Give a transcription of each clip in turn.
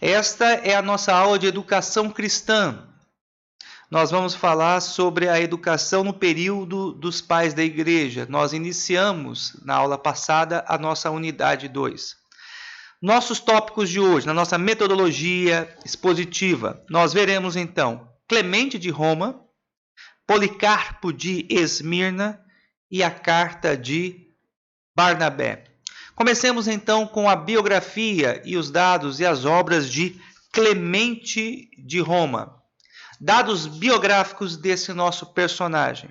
Esta é a nossa aula de educação cristã. Nós vamos falar sobre a educação no período dos pais da igreja. Nós iniciamos, na aula passada, a nossa unidade 2. Nossos tópicos de hoje, na nossa metodologia expositiva, nós veremos então Clemente de Roma, Policarpo de Esmirna e a carta de Barnabé. Comecemos então com a biografia e os dados e as obras de Clemente de Roma. Dados biográficos desse nosso personagem.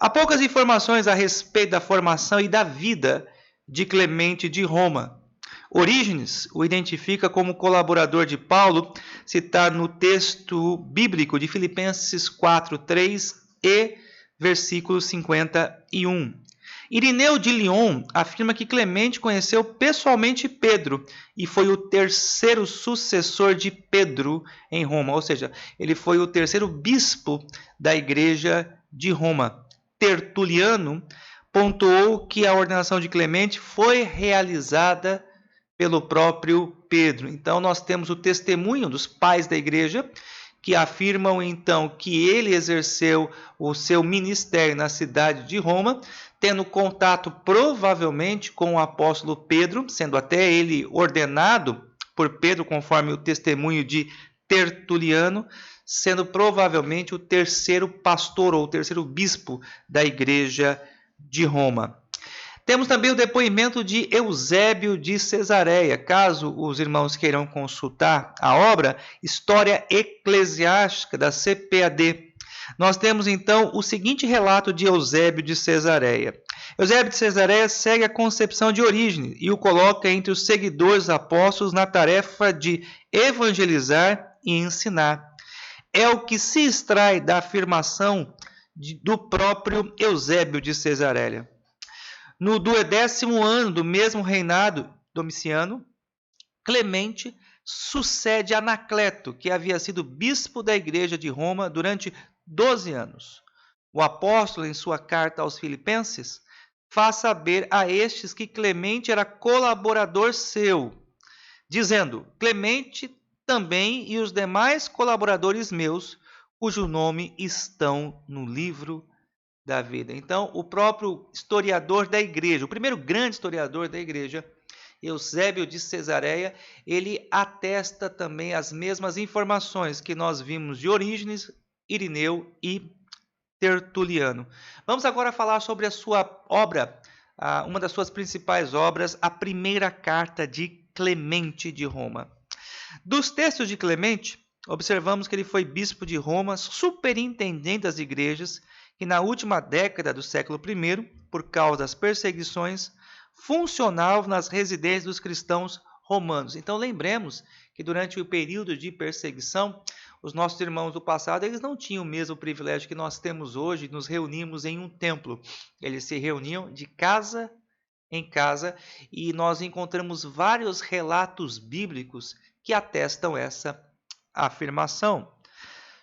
Há poucas informações a respeito da formação e da vida de Clemente de Roma. Orígenes o identifica como colaborador de Paulo, citado no texto bíblico de Filipenses 4:3 e versículo 51. Irineu de Lyon afirma que Clemente conheceu pessoalmente Pedro e foi o terceiro sucessor de Pedro em Roma, ou seja, ele foi o terceiro bispo da igreja de Roma. Tertuliano pontuou que a ordenação de Clemente foi realizada pelo próprio Pedro. Então nós temos o testemunho dos pais da igreja que afirmam então que ele exerceu o seu ministério na cidade de Roma, tendo contato provavelmente com o apóstolo Pedro, sendo até ele ordenado por Pedro, conforme o testemunho de Tertuliano, sendo provavelmente o terceiro pastor ou o terceiro bispo da igreja de Roma. Temos também o depoimento de Eusébio de Cesareia, caso os irmãos queiram consultar a obra História Eclesiástica da CPAD. Nós temos então o seguinte relato de Eusébio de Cesareia. Eusébio de Cesareia segue a concepção de Orígenes e o coloca entre os seguidores apóstolos na tarefa de evangelizar e ensinar. É o que se extrai da afirmação do próprio Eusébio de Cesareia. No 12º ano do mesmo reinado Domiciano, Clemente sucede Anacleto, que havia sido bispo da igreja de Roma durante 12 anos. O apóstolo, em sua carta aos Filipenses, faz saber a estes que Clemente era colaborador seu, dizendo: Clemente também e os demais colaboradores meus, cujo nome estão no livro da vida. Então, o próprio historiador da igreja, o primeiro grande historiador da igreja, Eusébio de Cesareia, ele atesta também as mesmas informações que nós vimos de Orígenes, Irineu e Tertuliano. Vamos agora falar sobre a sua obra, uma das suas principais obras, a primeira carta de Clemente de Roma. Dos textos de Clemente, observamos que ele foi bispo de Roma, superintendente das igrejas, que na última década do século I, por causa das perseguições, funcionavam nas residências dos cristãos romanos. Então lembremos que durante o período de perseguição, os nossos irmãos do passado, eles não tinham o mesmo privilégio que nós temos hoje, nos reunimos em um templo. Eles se reuniam de casa em casa e nós encontramos vários relatos bíblicos que atestam essa afirmação.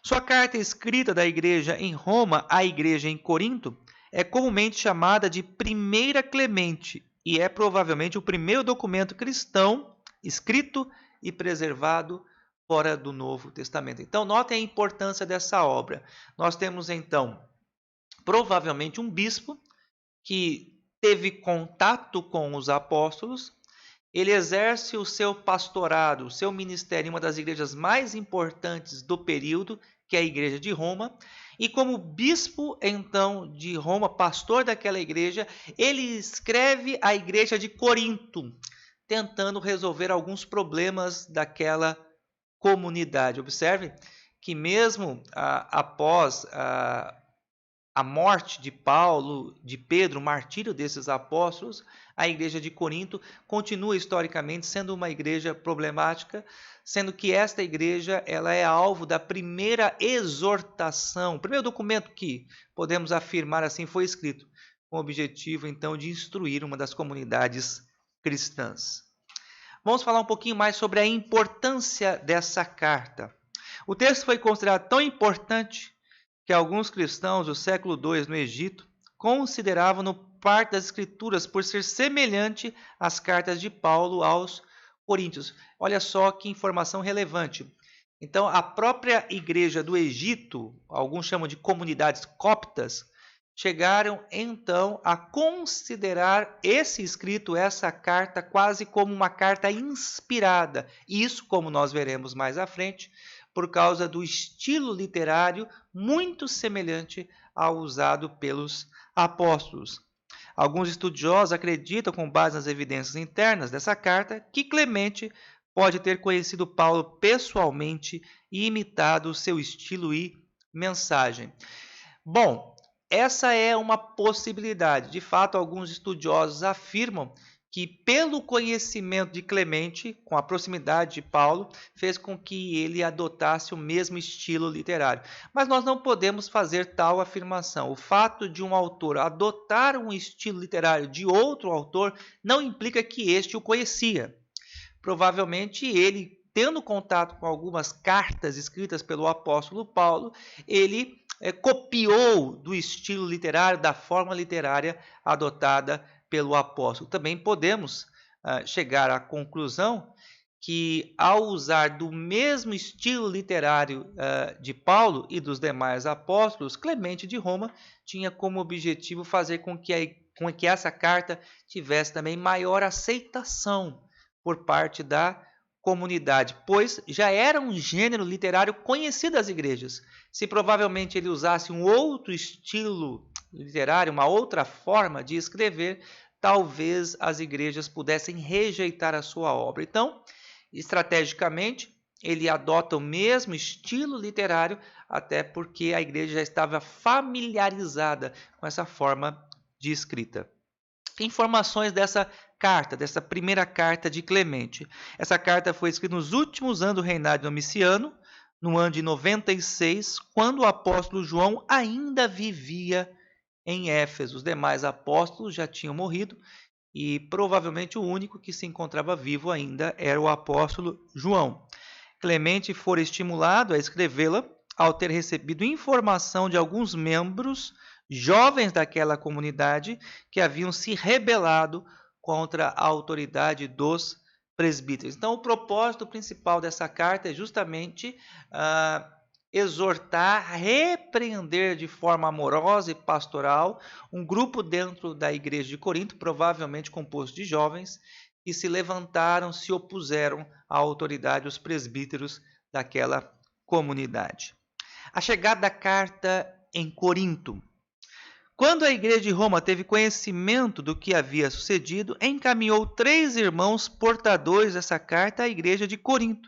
Sua carta escrita da igreja em Roma à igreja em Corinto é comumente chamada de Primeira Clemente e é provavelmente o primeiro documento cristão escrito e preservado fora do Novo Testamento. Então, notem a importância dessa obra. Nós temos, então, provavelmente um bispo que teve contato com os apóstolos. Ele exerce o seu pastorado, o seu ministério em uma das igrejas mais importantes do período, que é a igreja de Roma. E como bispo, então, de Roma, pastor daquela igreja, ele escreve à igreja de Corinto, tentando resolver alguns problemas daquela comunidade. Observe que mesmo após a morte de Paulo, de Pedro, o martírio desses apóstolos, a igreja de Corinto continua historicamente sendo uma igreja problemática, sendo que esta igreja ela é alvo da primeira exortação, o primeiro documento que podemos afirmar assim foi escrito, com o objetivo então de instruir uma das comunidades cristãs. Vamos falar um pouquinho mais sobre a importância dessa carta. O texto foi considerado tão importante que alguns cristãos do século II no Egito consideravam-no parte das Escrituras por ser semelhante às cartas de Paulo aos coríntios. Olha só que informação relevante. Então, a própria igreja do Egito, alguns chamam de comunidades coptas, chegaram então a considerar esse escrito, essa carta, quase como uma carta inspirada. Isso, como nós veremos mais à frente, por causa do estilo literário muito semelhante ao usado pelos apóstolos. Alguns estudiosos acreditam, com base nas evidências internas dessa carta, que Clemente pode ter conhecido Paulo pessoalmente e imitado o seu estilo e mensagem. Bom, essa é uma possibilidade. De fato, alguns estudiosos afirmam que, pelo conhecimento de Clemente, com a proximidade de Paulo, fez com que ele adotasse o mesmo estilo literário. Mas nós não podemos fazer tal afirmação. O fato de um autor adotar um estilo literário de outro autor não implica que este o conhecia. Provavelmente ele, tendo contato com algumas cartas escritas pelo apóstolo Paulo, ele copiou do estilo literário, da forma literária adotada pelo apóstolo. Também podemos chegar à conclusão que, ao usar do mesmo estilo literário de Paulo e dos demais apóstolos, Clemente de Roma tinha como objetivo fazer com que essa carta tivesse também maior aceitação por parte da comunidade, pois já era um gênero literário conhecido das igrejas. Se provavelmente ele usasse um outro estilo literário, uma outra forma de escrever, talvez as igrejas pudessem rejeitar a sua obra. Então, estrategicamente, ele adota o mesmo estilo literário, até porque a igreja já estava familiarizada com essa forma de escrita. Informações dessa carta, dessa primeira carta de Clemente. Essa carta foi escrita nos últimos anos do reinado de Domiciano, no ano de 96, quando o apóstolo João ainda vivia em Éfeso. Os demais apóstolos já tinham morrido e provavelmente o único que se encontrava vivo ainda era o apóstolo João. Clemente fora estimulado a escrevê-la ao ter recebido informação de alguns membros jovens daquela comunidade que haviam se rebelado contra a autoridade dos presbíteros. Então, o propósito principal dessa carta é justamente exortar, repreender de forma amorosa e pastoral um grupo dentro da igreja de Corinto, provavelmente composto de jovens, que se levantaram, se opuseram à autoridade dos presbíteros daquela comunidade. A chegada da carta em Corinto. Quando a igreja de Roma teve conhecimento do que havia sucedido, encaminhou 3 irmãos portadores dessa carta à igreja de Corinto,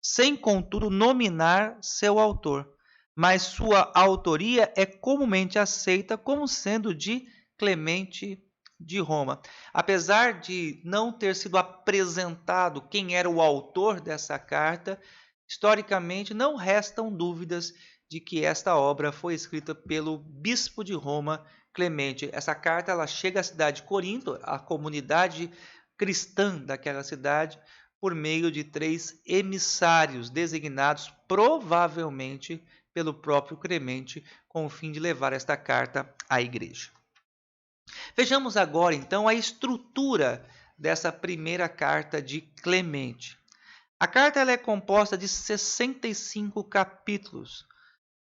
sem contudo nominar seu autor, mas sua autoria é comumente aceita como sendo de Clemente de Roma. Apesar de não ter sido apresentado quem era o autor dessa carta, historicamente não restam dúvidas de que esta obra foi escrita pelo bispo de Roma, Clemente. Essa carta ela chega à cidade de Corinto, à comunidade cristã daquela cidade, por meio de 3 emissários designados provavelmente pelo próprio Clemente, com o fim de levar esta carta à igreja. Vejamos agora então a estrutura dessa primeira carta de Clemente. A carta ela é composta de 65 capítulos,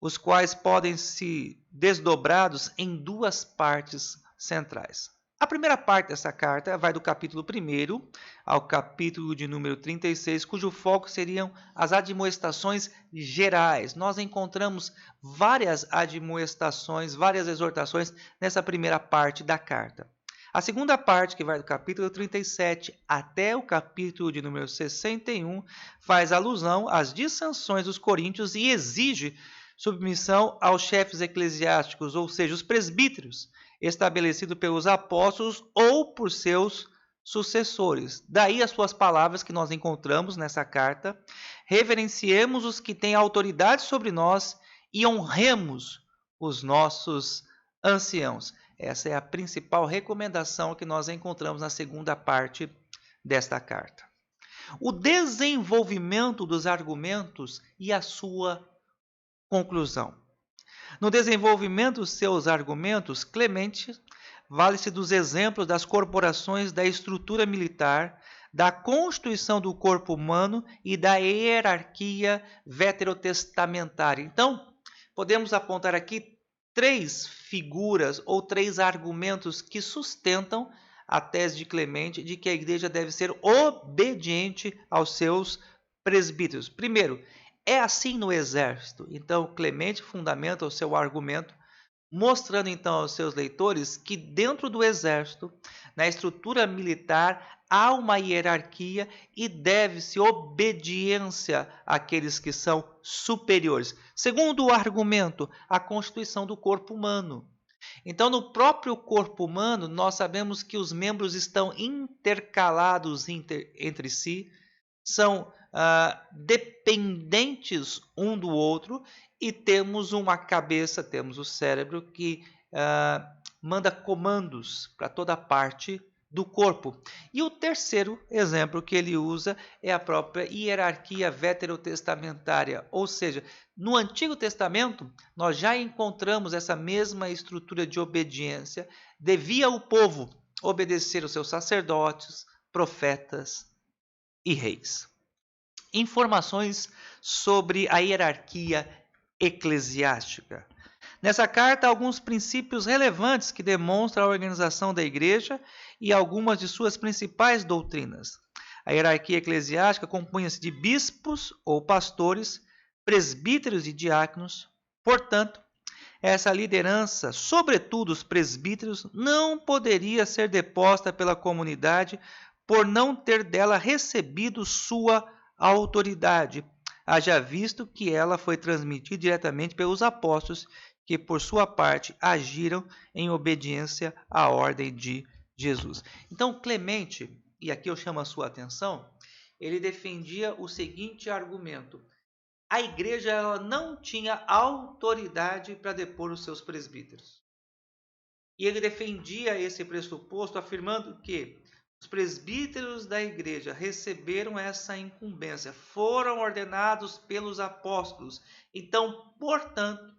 os quais podem ser desdobrados em 2 partes centrais. A primeira parte dessa carta vai do capítulo 1 ao capítulo de número 36, cujo foco seriam as admoestações gerais. Nós encontramos várias admoestações, várias exortações nessa primeira parte da carta. A segunda parte, que vai do capítulo 37 até o capítulo de número 61, faz alusão às dissensões dos coríntios e exige submissão aos chefes eclesiásticos, ou seja, os presbíteros, estabelecido pelos apóstolos ou por seus sucessores. Daí as suas palavras que nós encontramos nessa carta: reverenciemos os que têm autoridade sobre nós e honremos os nossos anciãos. Essa é a principal recomendação que nós encontramos na segunda parte desta carta. O desenvolvimento dos argumentos e a sua conclusão. No desenvolvimento dos seus argumentos, Clemente vale-se dos exemplos das corporações da estrutura militar, da constituição do corpo humano e da hierarquia veterotestamentária. Então, podemos apontar aqui 3 figuras ou 3 argumentos que sustentam a tese de Clemente de que a igreja deve ser obediente aos seus presbíteros. Primeiro, é assim no exército. Então, Clemente fundamenta o seu argumento mostrando então aos seus leitores que dentro do exército, na estrutura militar, há uma hierarquia e deve-se obediência àqueles que são superiores. Segundo o argumento, a constituição do corpo humano. Então, no próprio corpo humano, nós sabemos que os membros estão intercalados entre si, são dependentes um do outro e temos uma cabeça, temos o cérebro que manda comandos para toda parte do corpo. E o terceiro exemplo que ele usa é a própria hierarquia veterotestamentária, ou seja, no Antigo Testamento nós já encontramos essa mesma estrutura de obediência. Devia o povo obedecer aos seus sacerdotes, profetas e reis. Informações sobre a hierarquia eclesiástica. Nessa carta, alguns princípios relevantes que demonstram a organização da igreja e algumas de suas principais doutrinas. A hierarquia eclesiástica compunha-se de bispos ou pastores, presbíteros e diáconos. Portanto, essa liderança, sobretudo os presbíteros, não poderia ser deposta pela comunidade por não ter dela recebido sua autoridade, haja visto que ela foi transmitida diretamente pelos apóstolos, que por sua parte agiram em obediência à ordem de Jesus. Então, Clemente, e aqui eu chamo a sua atenção, ele defendia o seguinte argumento: a igreja ela não tinha autoridade para depor os seus presbíteros. E ele defendia esse pressuposto afirmando que os presbíteros da igreja receberam essa incumbência, foram ordenados pelos apóstolos. Então, portanto,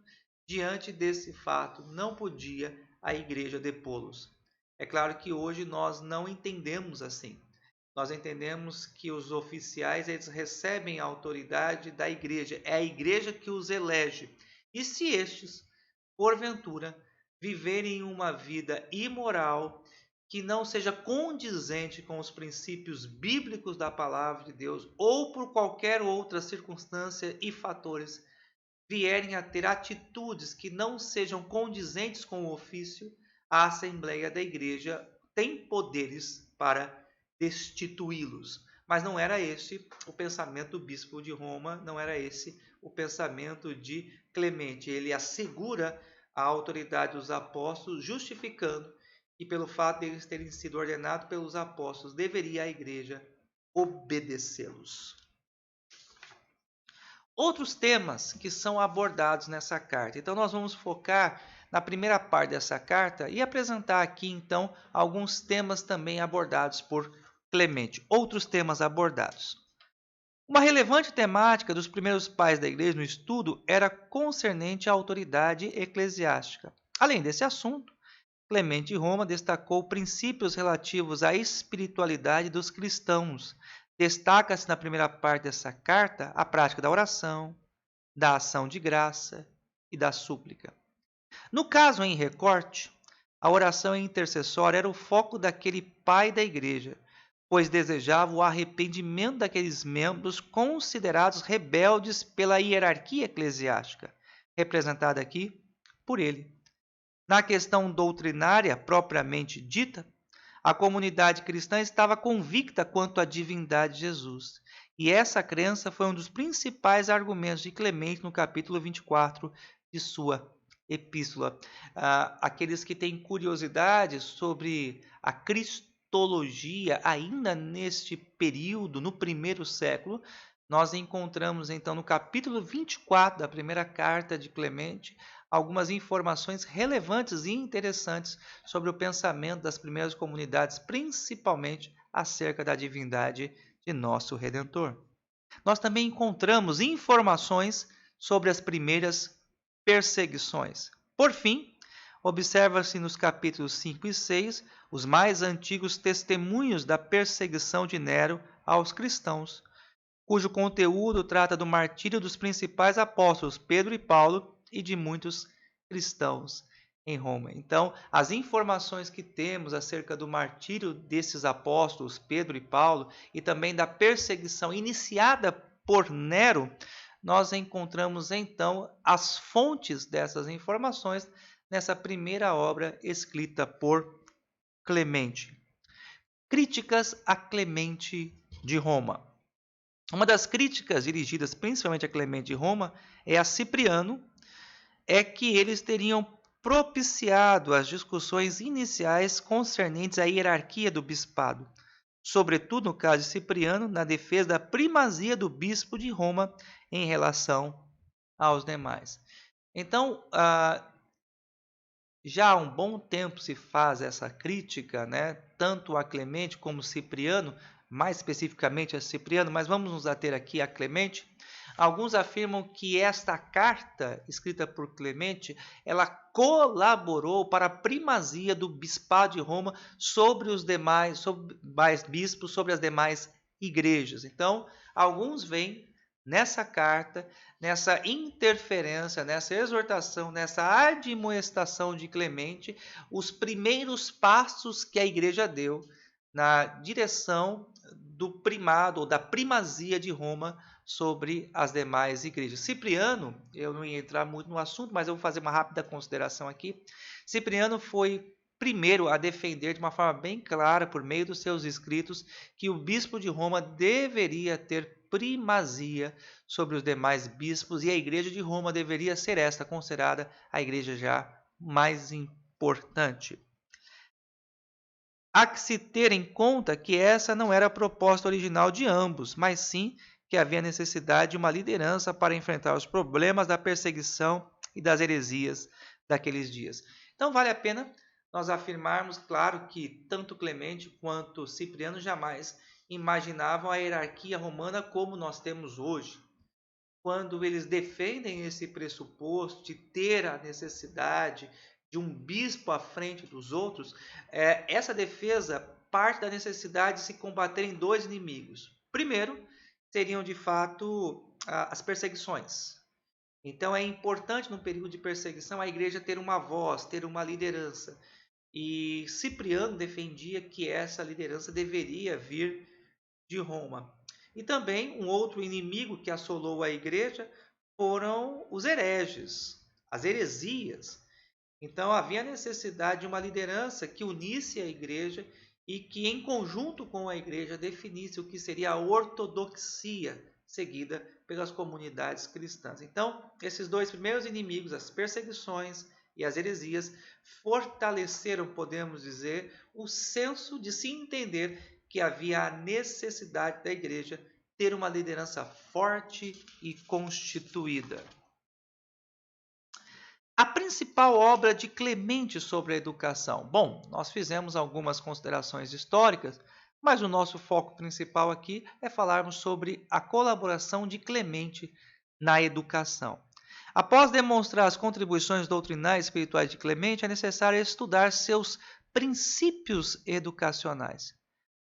diante desse fato, não podia a igreja depô-los. É claro que hoje nós não entendemos assim. Nós entendemos que os oficiais eles recebem a autoridade da igreja. É a igreja que os elege. E se estes, porventura, viverem uma vida imoral, que não seja condizente com os princípios bíblicos da palavra de Deus, ou por qualquer outra circunstância e fatores, vierem a ter atitudes que não sejam condizentes com o ofício, a Assembleia da Igreja tem poderes para destituí-los. Mas não era esse o pensamento do bispo de Roma, não era esse o pensamento de Clemente. Ele assegura a autoridade dos apóstolos, justificando que pelo fato de eles terem sido ordenados pelos apóstolos, deveria a igreja obedecê-los. Outros temas que são abordados nessa carta. Então, nós vamos focar na primeira parte dessa carta e apresentar aqui, então, alguns temas também abordados por Clemente. Outros temas abordados. Uma relevante temática dos primeiros pais da igreja no estudo era concernente à autoridade eclesiástica. Além desse assunto, Clemente de Roma destacou princípios relativos à espiritualidade dos cristãos. Destaca-se na primeira parte dessa carta a prática da oração, da ação de graça e da súplica. No caso em recorte, a oração intercessória era o foco daquele pai da igreja, pois desejava o arrependimento daqueles membros considerados rebeldes pela hierarquia eclesiástica, representada aqui por ele. Na questão doutrinária propriamente dita, a comunidade cristã estava convicta quanto à divindade de Jesus. E essa crença foi um dos principais argumentos de Clemente no capítulo 24 de sua epístola. Aqueles que têm curiosidade sobre a cristologia, ainda neste período, no primeiro século, nós encontramos então no capítulo 24 da primeira carta de Clemente algumas informações relevantes e interessantes sobre o pensamento das primeiras comunidades, principalmente acerca da divindade de nosso Redentor. Nós também encontramos informações sobre as primeiras perseguições. Por fim, observa-se nos capítulos 5 e 6 os mais antigos testemunhos da perseguição de Nero aos cristãos, cujo conteúdo trata do martírio dos principais apóstolos Pedro e Paulo e de muitos cristãos em Roma. Então, as informações que temos acerca do martírio desses apóstolos Pedro e Paulo e também da perseguição iniciada por Nero, nós encontramos então as fontes dessas informações nessa primeira obra escrita por Clemente. Críticas a Clemente de Roma. Uma das críticas dirigidas principalmente a Clemente de Roma é a Cipriano, é que eles teriam propiciado as discussões iniciais concernentes à hierarquia do bispado, sobretudo no caso de Cipriano, na defesa da primazia do bispo de Roma em relação aos demais. Então, já há um bom tempo se faz essa crítica, né, tanto a Clemente como Cipriano, mais especificamente a Cipriano, mas vamos nos ater aqui a Clemente. Alguns afirmam que esta carta, escrita por Clemente, ela colaborou para a primazia do bispado de Roma sobre os demais bispos, sobre as demais igrejas. Então, alguns veem nessa carta, nessa interferência, nessa exortação, nessa admoestação de Clemente, os primeiros passos que a igreja deu na direção do primado ou da primazia de Roma sobre as demais igrejas. Cipriano, eu não ia entrar muito no assunto, mas eu vou fazer uma rápida consideração aqui. Cipriano foi primeiro a defender de uma forma bem clara, por meio dos seus escritos, que o bispo de Roma deveria ter primazia sobre os demais bispos e a igreja de Roma deveria ser esta considerada a igreja já mais importante. Há que se ter em conta que essa não era a proposta original de ambos, mas sim que havia necessidade de uma liderança para enfrentar os problemas da perseguição e das heresias daqueles dias. Então vale a pena nós afirmarmos, claro, que tanto Clemente quanto Cipriano jamais imaginavam a hierarquia romana como nós temos hoje. Quando eles defendem esse pressuposto de ter a necessidade de um bispo à frente dos outros, essa defesa parte da necessidade de se combaterem dois inimigos. Primeiro, seriam de fato as perseguições. Então é importante no período de perseguição a igreja ter uma voz, ter uma liderança. E Cipriano defendia que essa liderança deveria vir de Roma. E também um outro inimigo que assolou a igreja foram os hereges, as heresias. Então havia necessidade de uma liderança que unisse a igreja e que, em conjunto com a igreja, definisse o que seria a ortodoxia seguida pelas comunidades cristãs. Então, esses dois primeiros inimigos, as perseguições e as heresias, fortaleceram, podemos dizer, o senso de se entender que havia a necessidade da igreja ter uma liderança forte e constituída. A principal obra de Clemente sobre a educação. Bom, nós fizemos algumas considerações históricas, mas o nosso foco principal aqui é falarmos sobre a colaboração de Clemente na educação. Após demonstrar as contribuições doutrinais e espirituais de Clemente, é necessário estudar seus princípios educacionais.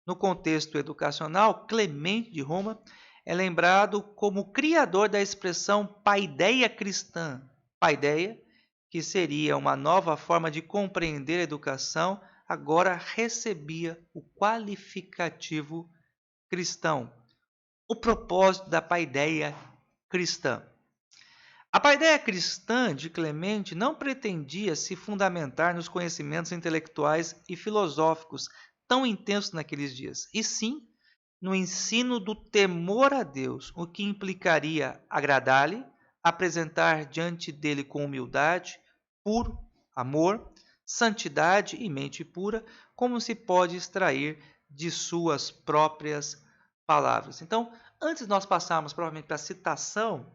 No contexto educacional, Clemente de Roma é lembrado como criador da expressão paideia cristã. Paideia, que seria uma nova forma de compreender a educação, agora recebia o qualificativo cristão. O propósito da paideia cristã. A paideia cristã de Clemente não pretendia se fundamentar nos conhecimentos intelectuais e filosóficos tão intensos naqueles dias, e sim no ensino do temor a Deus, o que implicaria agradar-lhe, apresentar diante dele com humildade, puro amor, santidade e mente pura, como se pode extrair de suas próprias palavras. Então, antes de nós passarmos provavelmente para a citação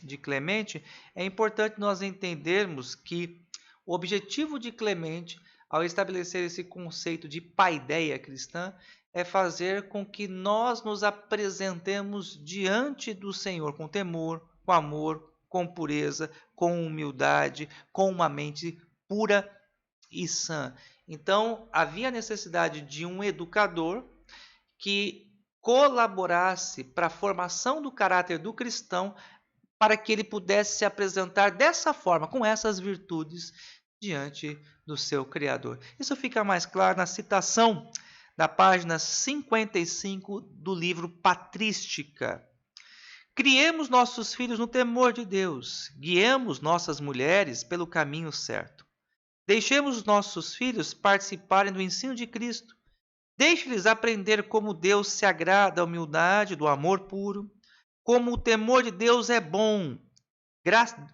de Clemente, é importante nós entendermos que o objetivo de Clemente, ao estabelecer esse conceito de paideia cristã, é fazer com que nós nos apresentemos diante do Senhor com temor, com amor, com pureza, com humildade, com uma mente pura e sã. Então, havia necessidade de um educador que colaborasse para a formação do caráter do cristão, para que ele pudesse se apresentar dessa forma, com essas virtudes, diante do seu Criador. Isso fica mais claro na citação da página 55 do livro Patrística. Criemos nossos filhos no temor de Deus, guiemos nossas mulheres pelo caminho certo. Deixemos nossos filhos participarem do ensino de Cristo. Deixe-lhes aprender como Deus se agrada da humildade, do amor puro, como o temor de Deus é bom,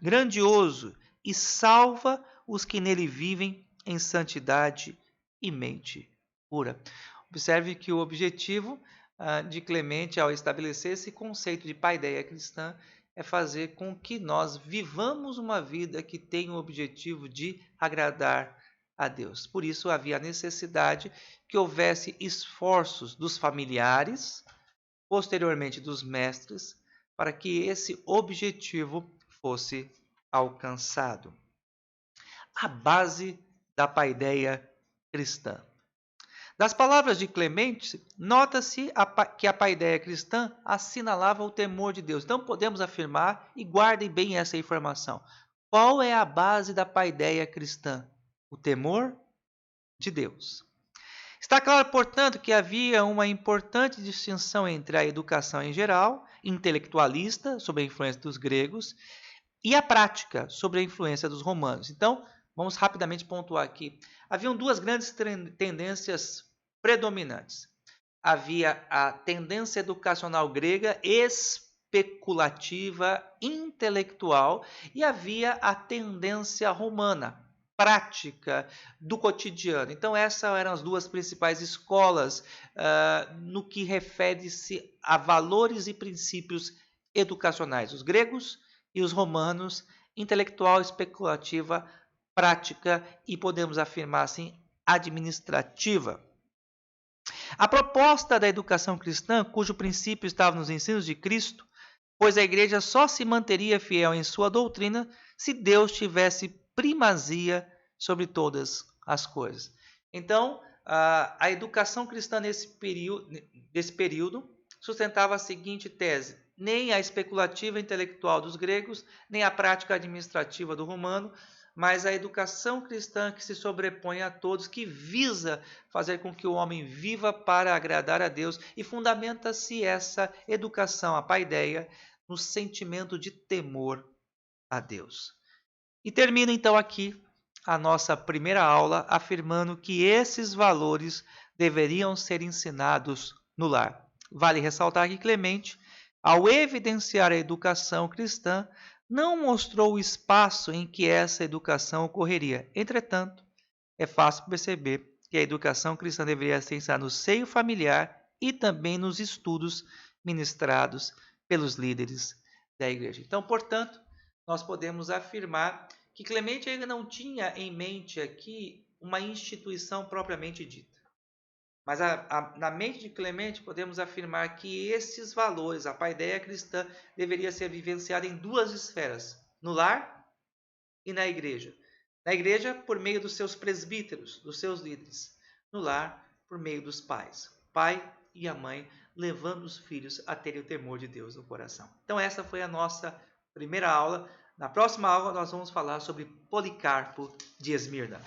grandioso e salva os que nele vivem em santidade e mente pura. Observe que o objetivo de Clemente, ao estabelecer esse conceito de paideia cristã, é fazer com que nós vivamos uma vida que tenha o objetivo de agradar a Deus. Por isso havia a necessidade que houvesse esforços dos familiares, posteriormente dos mestres, para que esse objetivo fosse alcançado. A base da paideia cristã. Das palavras de Clemente, nota-se que a paideia cristã assinalava o temor de Deus. Então podemos afirmar, e guardem bem essa informação, qual é a base da paideia cristã? O temor de Deus. Está claro, portanto, que havia uma importante distinção entre a educação em geral, intelectualista, sob a influência dos gregos, e a prática, sob a influência dos romanos. Então, vamos rapidamente pontuar aqui. Haviam duas grandes tendências predominantes. Havia a tendência educacional grega especulativa, intelectual, e havia a tendência romana, prática, do cotidiano. Então, essas eram as duas principais escolas no que refere-se a valores e princípios educacionais. Os gregos e os romanos, intelectual, especulativa, prática e, podemos afirmar assim, administrativa. A proposta da educação cristã, cujo princípio estava nos ensinos de Cristo, pois a igreja só se manteria fiel em sua doutrina se Deus tivesse primazia sobre todas as coisas. Então, a educação cristã nesse período sustentava a seguinte tese: nem a especulativa intelectual dos gregos, nem a prática administrativa do romano, mas a educação cristã que se sobrepõe a todos, que visa fazer com que o homem viva para agradar a Deus, e fundamenta-se essa educação, a paideia, no sentimento de temor a Deus. E termino então aqui a nossa primeira aula afirmando que esses valores deveriam ser ensinados no lar. Vale ressaltar que Clemente, ao evidenciar a educação cristã, não mostrou o espaço em que essa educação ocorreria. Entretanto, é fácil perceber que a educação cristã deveria ser ensinada no seio familiar e também nos estudos ministrados pelos líderes da igreja. Então, portanto, nós podemos afirmar que Clemente ainda não tinha em mente aqui uma instituição propriamente dita. Mas na mente de Clemente podemos afirmar que esses valores, a paideia cristã, deveria ser vivenciada em duas esferas: no lar e na igreja. Na igreja, por meio dos seus presbíteros, dos seus líderes. No lar, por meio dos pais. O pai e a mãe levando os filhos a terem o temor de Deus no coração. Então essa foi a nossa primeira aula. Na próxima aula nós vamos falar sobre Policarpo de Esmirna.